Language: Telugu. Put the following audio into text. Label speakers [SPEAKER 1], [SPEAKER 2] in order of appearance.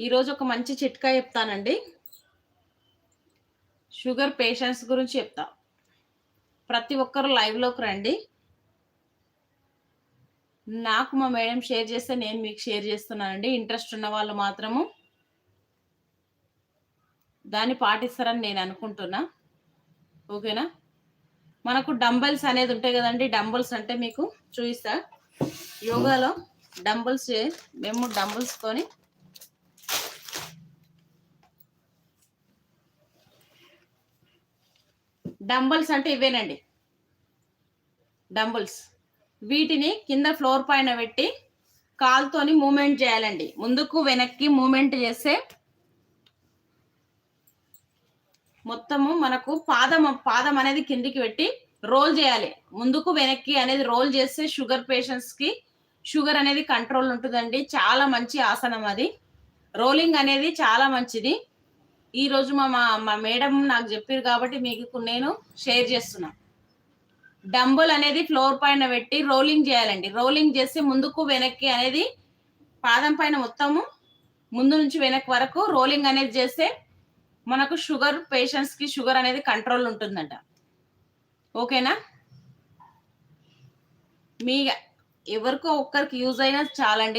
[SPEAKER 1] ఈరోజు ఒక మంచి చిట్కా చెప్తానండి. షుగర్ పేషెంట్స్ గురించి చెప్తా. ప్రతి ఒక్కరు లైవ్‌లోకి రండి. నాకు మా మేడం షేర్ చేస్తే నేను మీకు షేర్ చేస్తున్నానండి. ఇంట్రెస్ట్ ఉన్న వాళ్ళు మాత్రము దాన్ని పాటిస్తారని నేను అనుకుంటున్నా. ఓకేనా? మనకు డంబెల్స్ అనేది ఉంటాయి కదండీ! డంబెల్స్ అంటే మీకు చూయిస్తా. యోగాలో మేము డంబెల్స్‌తోని డంబెల్స్ అంటే ఇవేనండి. డంబెల్స్. వీటిని కింద ఫ్లోర్ పైన పెట్టి కాలుతోని మూవ్‌మెంట్ చేయాలండి. ముందుకు, వెనక్కి మూవ్‌మెంట్ చేస్తే మొత్తము మనకు పాదం అనేది కిందికి పెట్టి రోల్ చేయాలి. ముందుకు, వెనక్కి అనేది రోల్ చేస్తే షుగర్ పేషెంట్స్‌కి షుగర్ అనేది కంట్రోల్ ఉంటదండి. చాలా మంచి ఆసనం అది. రోలింగ్ అనేది చాలా మంచిది. ఈరోజు మా మేడం నాకు చెప్పిర్రు కాబట్టి మీకు నేను షేర్ చేస్తున్నా. డంబుల్ అనేది ఫ్లోర్ పైన పెట్టి రోలింగ్ చేయాలండి. రోలింగ్ చేసి ముందుకు, వెనక్కి అనేది పాదం పైన మొత్తము ముందు నుంచి వెనక్కి వరకు రోలింగ్ అనేది చేస్తే మనకు షుగర్ పేషెంట్స్‌కి షుగర్ అనేది కంట్రోల్ ఉంటుందంట. ఓకేనా? మీ ఎవరికో ఒక్కరికి యూజ్ అయినా చాలండి.